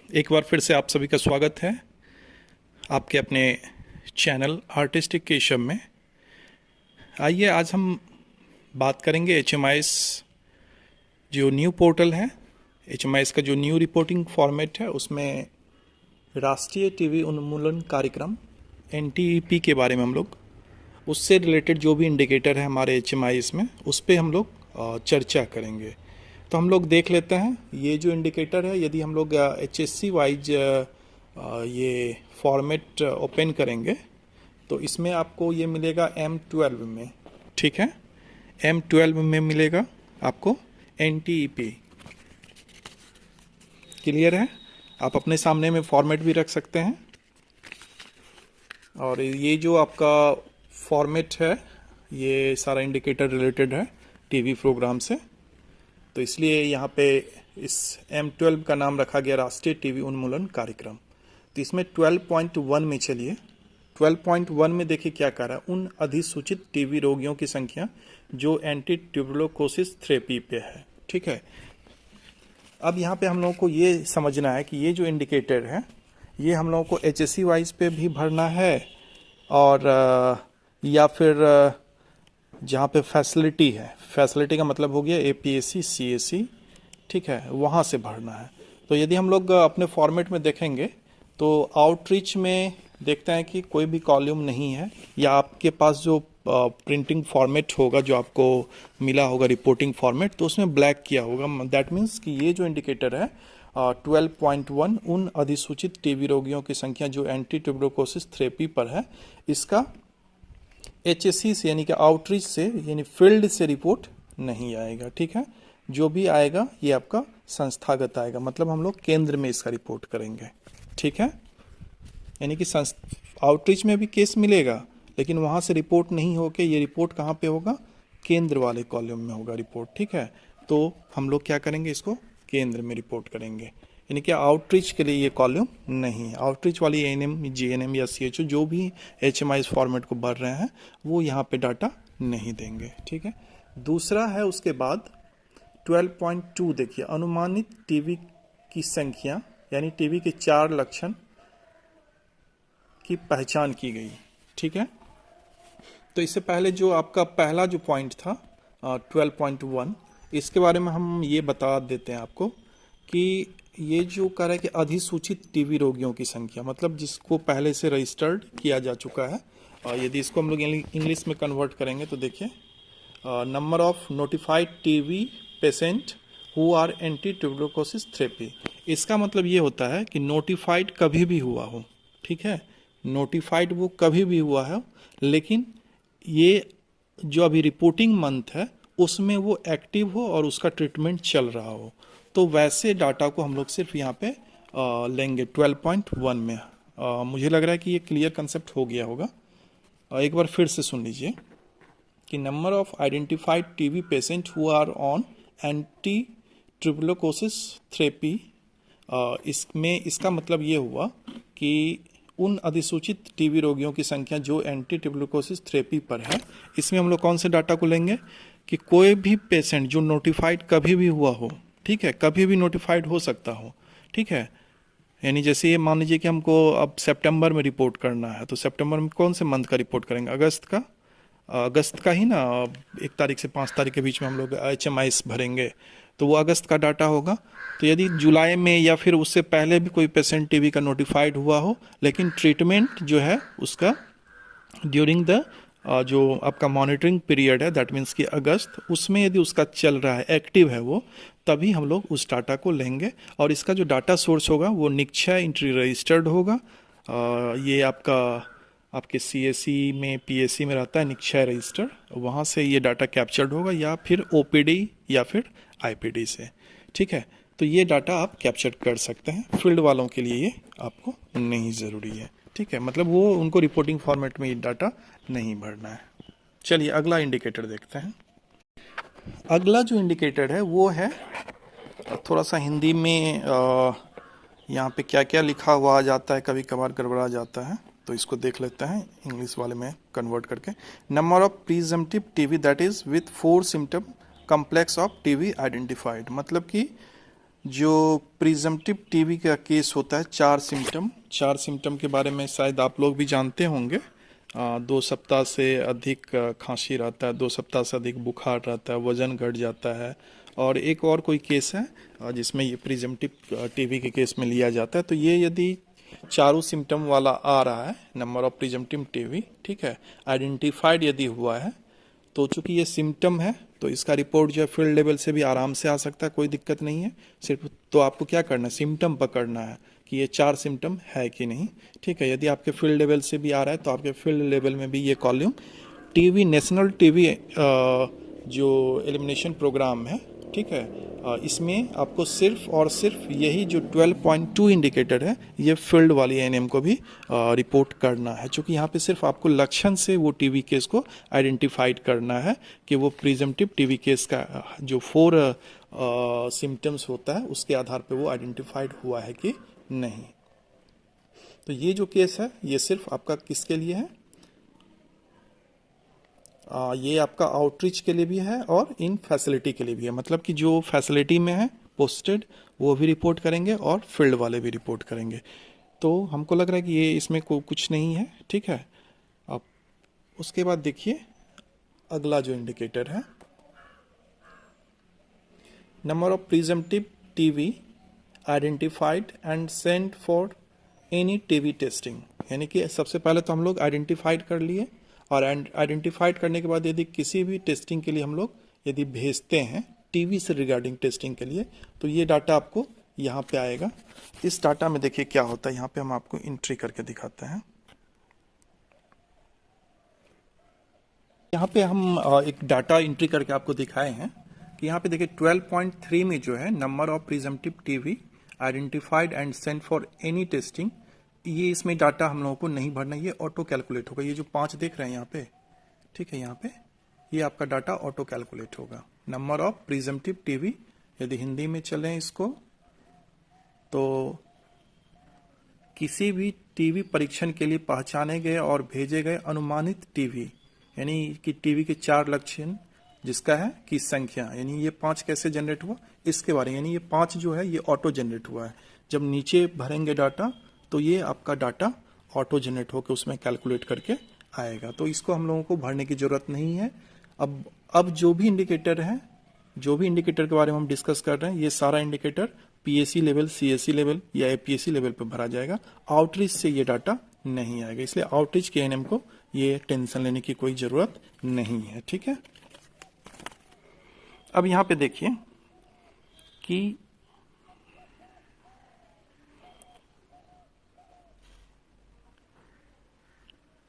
एक बार फिर से आप सभी का स्वागत है आपके अपने चैनल आर्टिस्टिक केशव में। आइए आज हम बात करेंगे HMIS जो न्यू पोर्टल है, HMIS का जो न्यू रिपोर्टिंग फॉर्मेट है, उसमें राष्ट्रीय टीवी उन्मूलन कार्यक्रम NTEP के बारे में हम लोग उससे रिलेटेड जो भी इंडिकेटर है हमारे HMIS में, उस पर हम लोग चर्चा करेंगे। तो हम लोग देख लेते हैं ये जो इंडिकेटर है, यदि हम लोग HSC वाइज ये फॉर्मेट ओपन करेंगे तो इसमें आपको ये मिलेगा M12 में, ठीक है। M12 में मिलेगा आपको NTEP। क्लियर है? आप अपने सामने में फॉर्मेट भी रख सकते हैं। और ये जो आपका फॉर्मेट है, ये सारा इंडिकेटर रिलेटेड है टीवी प्रोग्राम से, तो इसलिए यहाँ पे इस M12 का नाम रखा गया राष्ट्रीय टीवी उन्मूलन कार्यक्रम। तो इसमें 12.1 में चलिए, 12.1 में देखिए क्या कह रहा है, उन अधिसूचित टीवी रोगियों की संख्या जो एंटी ट्यूबरकुलोसिस थेरेपी पे है, ठीक है। अब यहाँ पे हम लोगों को ये समझना है कि ये जो इंडिकेटर है ये हम लोगों को HSC वाइज पे भी भरना है और या फिर जहाँ पे फैसिलिटी है, फैसिलिटी का मतलब हो गया APSC CAC, ठीक है, वहाँ से भरना है। तो यदि हम लोग अपने फॉर्मेट में देखेंगे तो आउटरीच में देखते हैं कि कोई भी कॉलम नहीं है, या आपके पास जो प्रिंटिंग फॉर्मेट होगा जो आपको मिला होगा रिपोर्टिंग फॉर्मेट, तो उसमें ब्लैक किया होगा। दैट मीन्स कि ये जो इंडिकेटर है 12.1 उन अधिसूचित टीबी रोगियों की संख्या जो एंटी ट्यूबरकुलोसिस थेरेपी पर है, इसका HSC से यानी कि आउटरीच से यानी फील्ड से रिपोर्ट नहीं आएगा, ठीक है। जो भी आएगा ये आपका संस्थागत आएगा, मतलब हम लोग केंद्र में इसका रिपोर्ट करेंगे, ठीक है। यानी कि आउटरीच में भी केस मिलेगा, लेकिन वहाँ से रिपोर्ट नहीं होके ये रिपोर्ट कहाँ पे होगा, केंद्र वाले कॉलम में होगा रिपोर्ट, ठीक है। तो हम लोग क्या करेंगे, इसको केंद्र में रिपोर्ट करेंगे, यानी कि आउटरीच के लिए ये कॉलम नहीं है। आउटरीच वाली ANM, GNM या CHO जो भी HMIS फॉर्मेट को भर रहे हैं वो यहाँ पे डाटा नहीं देंगे, ठीक है। दूसरा है उसके बाद 12.2 देखिए, अनुमानित टीवी की संख्या यानी टीवी के 4 लक्षण की पहचान की गई, ठीक है। तो इससे पहले जो आपका पहला जो पॉइंट था 12.1, इसके बारे में हम ये बता देते हैं आपको कि ये जो कह रहा है कि अधिसूचित टीवी रोगियों की संख्या, मतलब जिसको पहले से रजिस्टर्ड किया जा चुका है। और यदि इसको हम लोग इंग्लिश में कन्वर्ट करेंगे तो देखिए, number of notified TB patient who are anti tuberculosis therapy. इसका मतलब ये होता है कि नोटिफाइड कभी भी हुआ हो, ठीक है, नोटिफाइड वो कभी भी हुआ है, लेकिन ये जो अभी रिपोर्टिंग मंथ है उसमें वो एक्टिव हो और उसका ट्रीटमेंट चल रहा हो, तो वैसे डाटा को हम लोग सिर्फ यहाँ पे लेंगे 12.1 में। मुझे लग रहा है कि ये क्लियर कंसेप्ट हो गया होगा। एक बार फिर से सुन लीजिए कि number of identified TB patient who are on anti tuberculosis therapy, इसमें इसका मतलब ये हुआ कि उन अधिसूचित टीबी रोगियों की संख्या जो एंटी ट्यूबरकुलोसिस थेरेपी पर है। इसमें हम लोग कौन से डाटा को लेंगे कि कोई भी पेशेंट जो नोटिफाइड कभी भी हुआ हो, ठीक है, कभी भी नोटिफाइड हो सकता हो, ठीक है। यानी जैसे ये मान लीजिए कि हमको अब सितंबर में रिपोर्ट करना है, तो सितंबर में कौन से मंथ का रिपोर्ट करेंगे, अगस्त का ही ना, 1 तारीख से 5 तारीख के बीच में हम लोग HMIS भरेंगे, तो वो अगस्त का डाटा होगा। तो यदि जुलाई में या फिर उससे पहले भी कोई पेशेंट टीबी का नोटिफाइड हुआ हो, लेकिन ट्रीटमेंट जो है उसका ड्यूरिंग द जो आपका मॉनिटरिंग पीरियड है, दैट मीन्स कि अगस्त, उसमें यदि उसका चल रहा है, एक्टिव है वो, तभी हम लोग उस डाटा को लेंगे। और इसका जो डाटा सोर्स होगा वो निक्षय एंट्री रजिस्टर्ड होगा। ये आपके CAC में PSC में रहता है निक्षय रजिस्टर, वहाँ से ये डाटा कैप्चर्ड होगा, या फिर OPD या फिर IPD से, ठीक है। तो ये डाटा आप कैप्चर कर सकते हैं। फील्ड वालों के लिए ये आपको नहीं ज़रूरी है, ठीक है, मतलब वो उनको रिपोर्टिंग फॉर्मेट में ये डाटा नहीं भरना है। चलिए अगला इंडिकेटर देखते हैं। अगला जो इंडिकेटर है वो है, थोड़ा सा हिंदी में यहाँ पे क्या क्या लिखा हुआ आ जाता है, कभी कभार गड़बड़ा जाता है, तो इसको देख लेते हैं इंग्लिश वाले में कन्वर्ट करके। Number of presumptive TB that is with 4 symptom complex of TB identified, मतलब कि जो प्रिजम्पटिव टीवी का केस होता है, चार सिम्टम के बारे में शायद आप लोग भी जानते होंगे। 2 सप्ताह से अधिक खांसी रहता है, 2 सप्ताह से अधिक बुखार रहता है, वजन घट जाता है, और एक और कोई केस है जिसमें ये प्रिजम्पटिव टीवी के केस में लिया जाता है। तो ये यदि चारों सिम्टम वाला आ रहा है, नंबर ऑफ प्रिजम्पटिव टीवी, ठीक है, आइडेंटिफाइड यदि हुआ है, तो चूंकि ये सिम्टम है तो इसका रिपोर्ट जो है फील्ड लेवल से भी आराम से आ सकता है, कोई दिक्कत नहीं है। सिर्फ तो आपको क्या करना है, सिम्टम पकड़ना है कि ये 4 सिम्टम है कि नहीं, ठीक है। यदि आपके फील्ड लेवल से भी आ रहा है तो आपके फील्ड लेवल में भी ये कॉलम टीवी, नेशनल टीवी जो एलिमिनेशन प्रोग्राम है, ठीक है, इसमें आपको सिर्फ और सिर्फ यही जो 12.2 इंडिकेटर है, ये फील्ड वाली एएनएम को भी रिपोर्ट करना है, क्योंकि यहाँ पे सिर्फ आपको लक्षण से वो टीवी केस को आइडेंटिफाइड करना है कि वो प्रिजम्पटिव टीवी केस का जो 4 सिम्टम्स होता है उसके आधार पे वो आइडेंटिफाइड हुआ है कि नहीं। तो ये जो केस है ये सिर्फ आपका किसके लिए है, ये आपका आउटरीच के लिए भी है और इन फैसिलिटी के लिए भी है। मतलब कि जो फैसिलिटी में है पोस्टेड वो भी रिपोर्ट करेंगे और फील्ड वाले भी रिपोर्ट करेंगे। तो हमको लग रहा है कि ये इसमें कुछ नहीं है, ठीक है। अब उसके बाद देखिए अगला जो इंडिकेटर है, number of presumptive TV identified and sent for any TV testing. यानी कि सबसे पहले तो हम लोग आइडेंटिफाइड कर लिए, और आइडेंटिफाइड करने के बाद यदि किसी भी टेस्टिंग के लिए हम लोग यदि भेजते हैं टीवी से रिगार्डिंग टेस्टिंग के लिए, तो ये डाटा आपको यहाँ पे आएगा। इस डाटा में देखिए क्या होता है, यहाँ पे हम आपको एंट्री करके दिखाते हैं। यहाँ पे हम एक डाटा एंट्री करके आपको दिखाए हैं कि यहाँ पे देखिए 12.3 में जो है number of presumptive TV identified and sent for any testing, ये इसमें डाटा हम लोगों को नहीं भरना, ये ऑटो कैलकुलेट होगा। ये जो 5 देख रहे हैं यहाँ पे, ठीक है, यहाँ पे ये आपका डाटा ऑटो कैलकुलेट होगा। नंबर ऑफ प्रिजम्पटिव टीवी, यदि हिंदी में चलें इसको, तो किसी भी टीवी परीक्षण के लिए पहचाने गए और भेजे गए अनुमानित टीवी, यानी कि टीवी के 4 लक्षण जिसका है की संख्या, यानी ये 5 कैसे जनरेट हुआ इसके बारे में, यानी ये 5 जो है ये ऑटो जनरेट हुआ है। जब नीचे भरेंगे डाटा तो ये आपका डाटा ऑटो जनरेट होकर उसमें कैलकुलेट करके आएगा। तो इसको हम लोगों को भरने की जरूरत नहीं है। अब जो भी इंडिकेटर है, जो भी इंडिकेटर के बारे में हम डिस्कस कर रहे हैं, ये सारा indicator PSC level, CSC level या एपीएससी लेवल पे भरा जाएगा। आउटरीच से ये डाटा नहीं आएगा, इसलिए आउटरीच के एएनएम को ये टेंशन लेने की कोई जरूरत नहीं है, ठीक है। अब यहां पे देखिए कि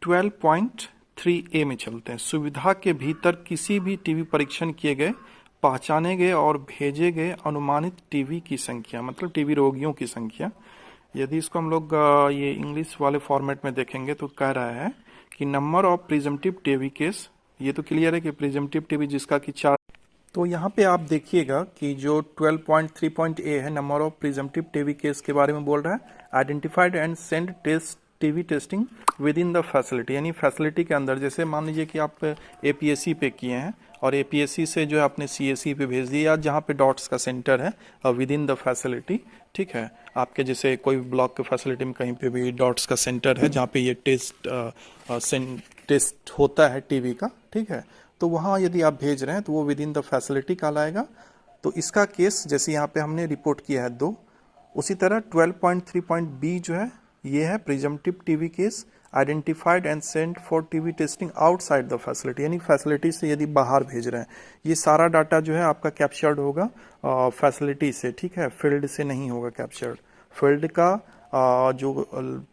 (12.3A) में चलते हैं। सुविधा के भीतर किसी भी टीवी परीक्षण किए गए, पहचाने गए और भेजे गए अनुमानित टीवी की संख्या, मतलब टीवी रोगियों की संख्या। यदि इसको हम लोग ये इंग्लिश वाले फॉर्मेट में देखेंगे तो कह रहा है कि number of presumptive TB case, ये तो क्लियर है कि प्रिजम्पटिव टीवी जिसका कि 4। तो यहाँ पे आप देखिएगा कि जो 12.3.A है, number of presumptive TB case के बारे में बोल रहा है। Identified and send test TB testing within the facility, यानी फैसिलिटी के अंदर। जैसे मान लीजिए कि आप एपीएससी पे किए हैं और एपीएससी से जो है आपने सीएससी पे भेज दिया, या जहाँ पे डॉट्स का सेंटर है विद इन द फैसिलिटी, ठीक है। आपके जैसे कोई ब्लॉक के फैसिलिटी में कहीं पे भी डॉट्स का सेंटर है जहाँ पे ये टेस्ट होता है टीवी का, ठीक है, तो वहाँ यदि आप भेज रहे हैं तो वो विद इन द फैसिलिटी कहलाएगा। तो इसका केस जैसे यहाँ पे हमने रिपोर्ट किया है 2, उसी तरह 12.3.B जो है ये है presumptive TB case identified and sent for TV testing outside the facility, यानी फैसिलिटी से यदि बाहर भेज रहे हैं। ये सारा डाटा जो है आपका कैप्चर्ड होगा फैसिलिटी से, ठीक है, फील्ड से नहीं होगा कैप्चर्ड। फील्ड का जो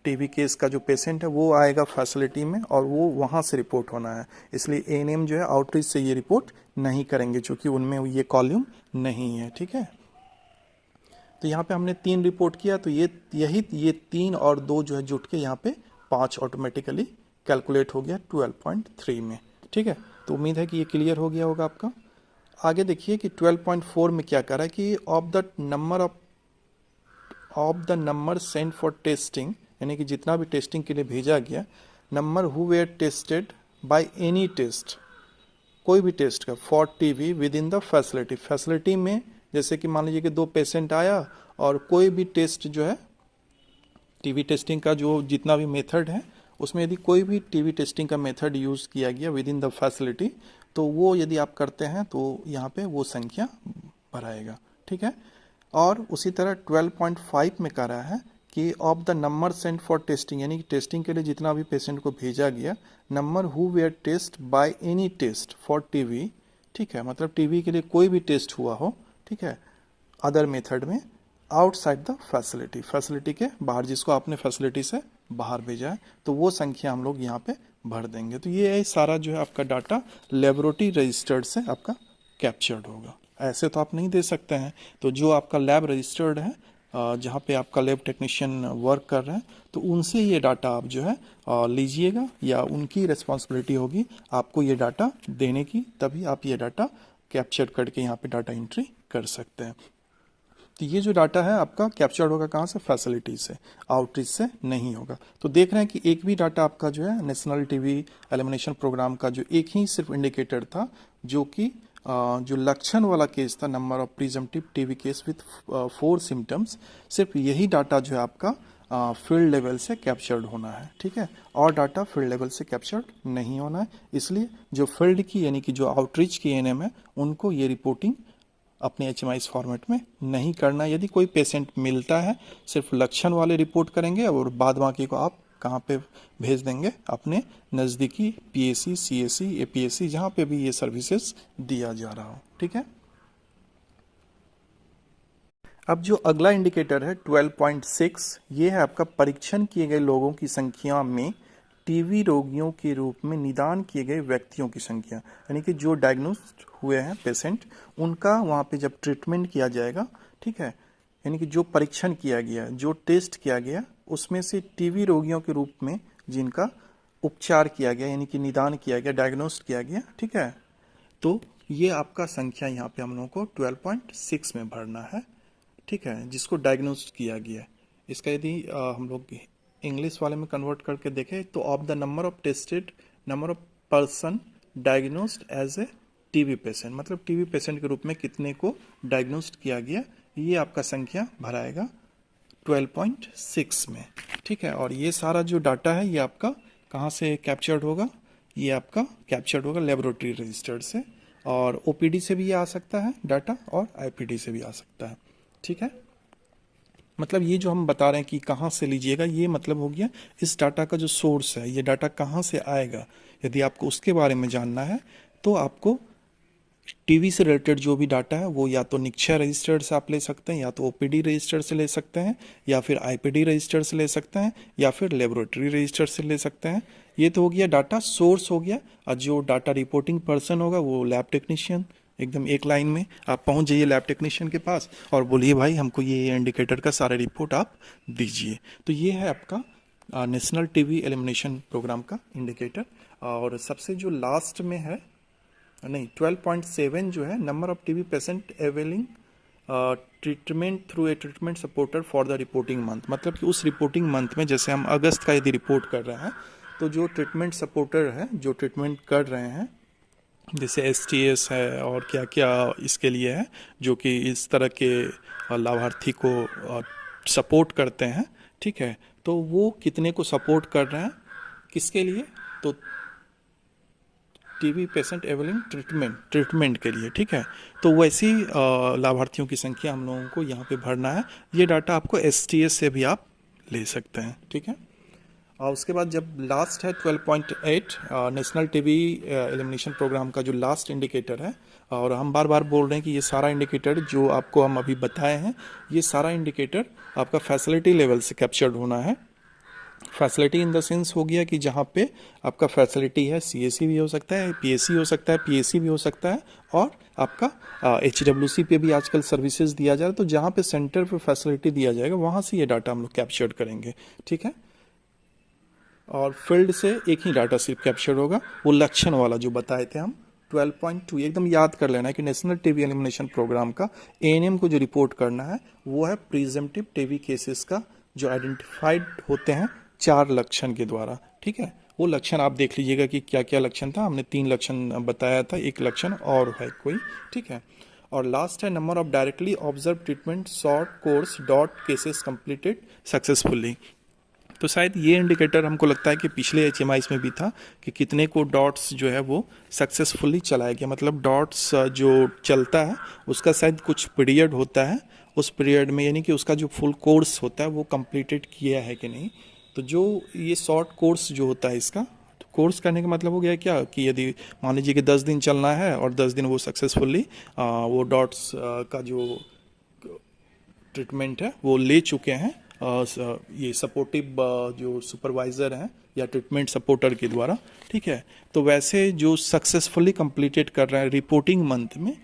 टीवी केस का जो पेशेंट है वो आएगा फैसिलिटी में और वो वहाँ से रिपोर्ट होना है। इसलिए एएनएम जो है आउटरीच से ये रिपोर्ट नहीं करेंगे, चूंकि उनमें ये कॉल्यूम नहीं है, ठीक है। तो यहाँ पे हमने 3 रिपोर्ट किया, तो ये 3 और 2 जो है जुट के यहाँ पे 5 ऑटोमेटिकली कैलकुलेट हो गया 12.3 में, ठीक है। तो उम्मीद है कि ये क्लियर हो गया होगा आपका। आगे देखिए कि 12.4 में क्या कर रहा है कि of the number sent for testing, यानी कि जितना भी टेस्टिंग के लिए भेजा गया, number who were tested by any test, कोई भी टेस्ट का for TB within the facility, facility में जैसे कि मान लीजिए कि 2 पेशेंट आया और कोई भी टेस्ट जो है टीवी टेस्टिंग का जो जितना भी मेथड है उसमें यदि कोई भी टीवी टेस्टिंग का मेथड यूज़ किया गया विद इन द फैसिलिटी, तो वो यदि आप करते हैं तो यहाँ पे वो संख्या बढ़ाएगा। ठीक है। और उसी तरह 12.5 में कह रहा है कि of the number sent for testing, यानी कि टेस्टिंग के लिए जितना भी पेशेंट को भेजा गया, number who were test by any test for TB. ठीक है, मतलब टीवी के लिए कोई भी टेस्ट हुआ हो, ठीक है, अदर मेथड में, आउटसाइड द फैसिलिटी, फैसिलिटी के बाहर, जिसको आपने फैसिलिटी से बाहर भेजा है, तो वो संख्या हम लोग यहाँ पे भर देंगे। तो ये सारा जो है आपका डाटा लेबोरेटरी रजिस्टर्ड से आपका कैप्चर्ड होगा। ऐसे तो आप नहीं दे सकते हैं। तो जो आपका लैब रजिस्टर्ड है, जहाँ पे आपका लैब टेक्नीशियन वर्क कर रहे हैं, तो उनसे ये डाटा आप जो है लीजिएगा, या उनकी रिस्पॉन्सिबिलिटी होगी आपको ये डाटा देने की, तभी आप ये डाटा कैप्चर करके यहाँ पे डाटा एंट्री कर सकते हैं। तो ये जो डाटा है आपका कैप्चर्ड होगा कहाँ से? फैसिलिटी से, आउटरीच से नहीं होगा। तो देख रहे हैं कि एक भी डाटा आपका जो है नेशनल टीवी एलिमिनेशन प्रोग्राम का जो एक ही सिर्फ इंडिकेटर था, जो कि जो लक्षण वाला केस था, number of presumptive TB case with 4 symptoms, सिर्फ यही डाटा जो है आपका फील्ड लेवल से कैप्चर्ड होना है। ठीक है, और डाटा फील्ड लेवल से कैप्चर्ड नहीं होना है। इसलिए जो फील्ड की यानी कि जो आउटरीच की एएनएम है, उनको ये रिपोर्टिंग अपने HMIS फॉर्मेट में नहीं करना। यदि कोई पेशेंट मिलता है, सिर्फ लक्षण वाले रिपोर्ट करेंगे और बाद बाकी को आप कहाँ पे भेज देंगे? अपने नज़दीकी PAC, CAC, APSC, जहाँ पे भी ये सर्विसेज दिया जा रहा हो। ठीक है। अब जो अगला इंडिकेटर है 12.6, ये है आपका परीक्षण किए गए लोगों की संख्या में टीवी रोगियों के रूप में निदान किए गए व्यक्तियों की संख्या, यानी कि जो डायग्नोस्ड हुए हैं पेशेंट, उनका वहाँ पे जब ट्रीटमेंट किया जाएगा, ठीक है, यानी कि जो परीक्षण किया गया, जो टेस्ट किया गया, उसमें से टीवी रोगियों के रूप में जिनका उपचार किया गया, यानी कि निदान किया गया, डायग्नोस्ट किया गया, ठीक है, तो ये आपका संख्या यहाँ पे हम लोगों को 12.6 में भरना है। ठीक है, जिसको डायग्नोस्ट किया गया है। इसका यदि हम लोग इंग्लिश वाले में कन्वर्ट करके देखें तो of the number of tested, number of person diagnosed as a TB patient, मतलब टीवी पेशेंट के रूप में कितने को डायग्नोस्ड किया गया, ये आपका संख्या भराएगा 12.6 में। ठीक है, और ये सारा जो डाटा है ये आपका कहाँ से कैप्चर्ड होगा? ये आपका कैप्चर्ड होगा लेबोरेटरी रजिस्टर्ड से, और OPD से भी आ सकता है डाटा, और IPD से भी आ सकता है। ठीक है, मतलब ये जो हम बता रहे हैं कि कहाँ से लीजिएगा, ये मतलब हो गया इस डाटा का जो सोर्स है, ये डाटा कहाँ से आएगा। यदि आपको उसके बारे में जानना है तो आपको टीवी से रिलेटेड जो भी डाटा है वो या तो निक्षय रजिस्टर से आप ले सकते हैं, या तो OPD रजिस्टर से ले सकते हैं, या फिर IPD रजिस्टर से ले सकते हैं, या फिर लेबोरेटरी रजिस्टर से ले सकते हैं। ये तो हो गया डाटा सोर्स हो गया, और जो डाटा रिपोर्टिंग पर्सन होगा वो लैब टेक्नीशियन। एकदम एक लाइन में आप पहुंच जाइए लैब टेक्नीशियन के पास और बोलिए भाई हमको ये इंडिकेटर का सारा रिपोर्ट आप दीजिए। तो ये है आपका नेशनल टीवी एलिमिनेशन प्रोग्राम का इंडिकेटर। और सबसे जो लास्ट में है, नहीं 12.7 जो है, number of TV patient availing treatment through a treatment supporter for the reporting month, मतलब कि उस रिपोर्टिंग मंथ में, जैसे हम अगस्त का यदि रिपोर्ट कर रहे हैं, तो जो ट्रीटमेंट सपोर्टर है, जो ट्रीटमेंट कर रहे हैं, जैसे STS है और क्या क्या इसके लिए है, जो कि इस तरह के लाभार्थी को सपोर्ट करते हैं। ठीक है, तो वो कितने को सपोर्ट कर रहे हैं, किसके लिए? तो टीवी पेशेंट एवेलिंग ट्रीटमेंट के लिए। ठीक है, तो वैसी लाभार्थियों की संख्या हम लोगों को यहाँ पे भरना है। ये डाटा आपको STS से भी आप ले सकते हैं। ठीक है, और उसके बाद जब लास्ट है 12.8 नेशनल टीवी एलिमिनेशन प्रोग्राम का जो लास्ट इंडिकेटर है, और हम बार बार बोल रहे हैं कि ये सारा इंडिकेटर जो आपको हम अभी बताए हैं, ये सारा इंडिकेटर आपका फैसिलिटी लेवल से कैप्चर्ड होना है। फैसिलिटी इन द सेंस हो गया कि जहाँ पे आपका फैसिलिटी है, CAC भी हो सकता है, PAC हो सकता है, PAC भी हो सकता है, और आपका HWC पे भी आजकल सर्विसेज दिया जा रहा है। तो जहाँ पे सेंटर पे फैसिलिटी दिया जाएगा वहाँ से ये डाटा हम लोग कैप्चर्ड करेंगे। ठीक है, और फील्ड से एक ही डाटा सिर्फ कैप्चर होगा, वो लक्षण वाला जो बताए थे हम 12.2। एकदम याद कर लेना है कि नेशनल टीवी एलिमिनेशन प्रोग्राम का ANM को जो रिपोर्ट करना है वो है प्रिजम्पटिव टीवी केसेस का, जो आइडेंटिफाइड होते हैं 4 लक्षण के द्वारा। ठीक है, वो लक्षण आप देख लीजिएगा कि क्या क्या लक्षण था। हमने 3 लक्षण बताया था, एक लक्षण और है कोई। ठीक है, और लास्ट है number of directly observe treatment short course dot cases completed successfully. तो शायद ये इंडिकेटर हमको लगता है कि पिछले HMIs में भी था कि कितने को डॉट्स जो है वो सक्सेसफुली चलाया गया, मतलब डॉट्स जो चलता है उसका शायद कुछ पीरियड होता है, उस पीरियड में यानी कि उसका जो फुल कोर्स होता है वो कंप्लीटेड किया है कि नहीं। तो जो ये शॉर्ट कोर्स जो होता है इसका, तो कोर्स करने का मतलब हो गया क्या कि यदि मान लीजिए कि 10 दिन चलना है और 10 दिन वो सक्सेसफुली वो डॉट्स का जो ट्रीटमेंट है वो ले चुके हैं ये सपोर्टिव जो सुपरवाइज़र हैं या ट्रीटमेंट सपोर्टर के द्वारा, ठीक है। तो वैसे जो सक्सेसफुली कंप्लीटेड कर रहे हैं रिपोर्टिंग मंथ में,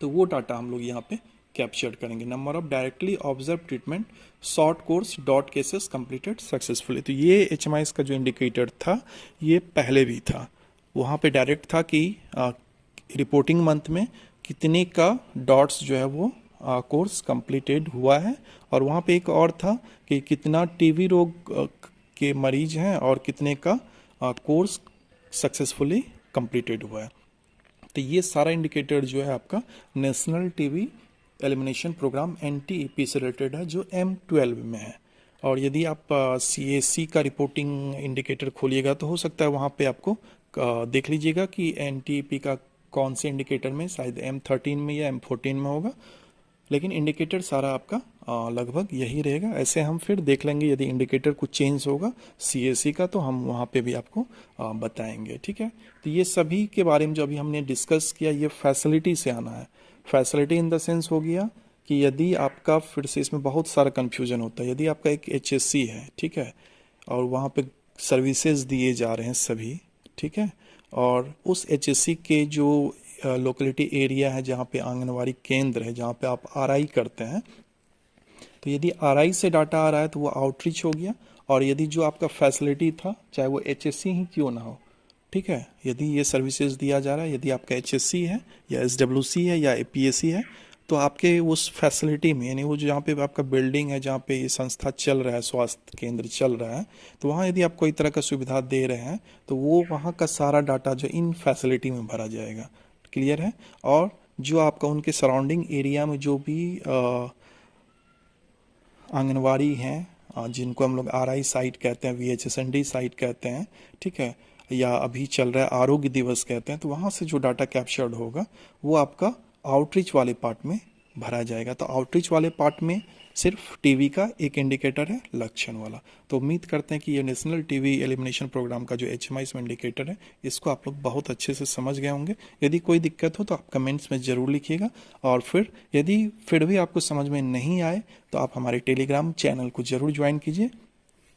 तो वो डाटा हम लोग यहाँ पे कैप्चर करेंगे। Number of directly observe treatment short course dot cases completed successfully. तो ये HMIs का जो इंडिकेटर था ये पहले भी था, वहाँ पे डायरेक्ट था कि रिपोर्टिंग मंथ में कितने का डॉट्स जो है वो कोर्स कंप्लीटेड हुआ है, और वहाँ पे एक और था कि कितना टीबी रोग के मरीज हैं और कितने का कोर्स सक्सेसफुली कंप्लीटेड हुआ है। तो ये सारा इंडिकेटर जो है आपका national TB elimination programme NTEP से रिलेटेड है जो M12 में है। और यदि आप CAC का रिपोर्टिंग इंडिकेटर खोलिएगा तो हो सकता है वहाँ पे आपको देख लीजिएगा कि NTEP का कौन से इंडिकेटर में, शायद M13 में या M14 में होगा, लेकिन इंडिकेटर सारा आपका लगभग यही रहेगा। ऐसे हम फिर देख लेंगे यदि इंडिकेटर कुछ चेंज होगा CAC का तो हम वहाँ पे भी आपको बताएंगे, ठीक है। तो ये सभी के बारे में जो अभी हमने डिस्कस किया ये फैसिलिटी से आना है। फैसिलिटी इन द सेंस हो गया कि यदि आपका, फिर से इसमें बहुत सारा कन्फ्यूजन होता है, यदि आपका एक HSC है, ठीक है, और वहाँ पे सर्विसेज दिए जा रहे हैं सभी, ठीक है, और उस HSC के जो लोकेलिटी एरिया है जहाँ पे आंगनवाड़ी केंद्र है, जहाँ पे आप RI करते हैं, तो यदि RI से डाटा आ रहा है तो वो आउटरीच हो गया। और यदि जो आपका फैसिलिटी था चाहे वो HSC ही क्यों ना हो, ठीक है, यदि ये सर्विसेज दिया जा रहा है, यदि आपका HSC है या SWC है या APSC है, तो आपके उस फैसिलिटी में, यानी वो जहाँ पे आपका बिल्डिंग है, जहाँ पे ये संस्था चल रहा है, स्वास्थ्य केंद्र चल रहा है, तो वहाँ यदि आप कोई तरह का सुविधा दे रहे हैं तो वो वहाँ का सारा डाटा जो इन फैसिलिटी में भरा जाएगा। क्लियर है। और जो आपका उनके सराउंडिंग एरिया में जो भी आंगनवाड़ी हैं जिनको हम लोग RI साइट कहते हैं, VHSND साइट कहते हैं, ठीक है, या अभी चल रहा है आरोग्य दिवस कहते हैं, तो वहाँ से जो डाटा कैप्चर्ड होगा वो आपका आउटरीच वाले पार्ट में भरा जाएगा। तो आउटरीच वाले पार्ट में सिर्फ टीबी का एक इंडिकेटर है, लक्षण वाला। तो उम्मीद करते हैं कि ये नेशनल टीबी एलिमिनेशन प्रोग्राम का जो HMIs में इंडिकेटर है इसको आप लोग बहुत अच्छे से समझ गए होंगे। यदि कोई दिक्कत हो तो आप कमेंट्स में ज़रूर लिखिएगा, और फिर यदि फिर भी आपको समझ में नहीं आए तो आप हमारे टेलीग्राम चैनल को ज़रूर ज्वाइन कीजिए,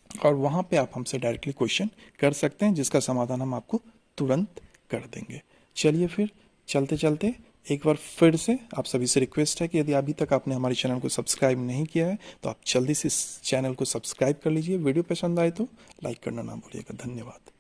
और वहाँ पर आप हमसे डायरेक्टली क्वेश्चन कर सकते हैं जिसका समाधान हम आपको तुरंत कर देंगे। चलिए फिर चलते चलते एक बार फिर से आप सभी से रिक्वेस्ट है कि यदि अभी तक आपने हमारे चैनल को सब्सक्राइब नहीं किया है तो आप जल्दी से इस चैनल को सब्सक्राइब कर लीजिए। वीडियो पसंद आए तो लाइक करना ना भूलिएगा। धन्यवाद।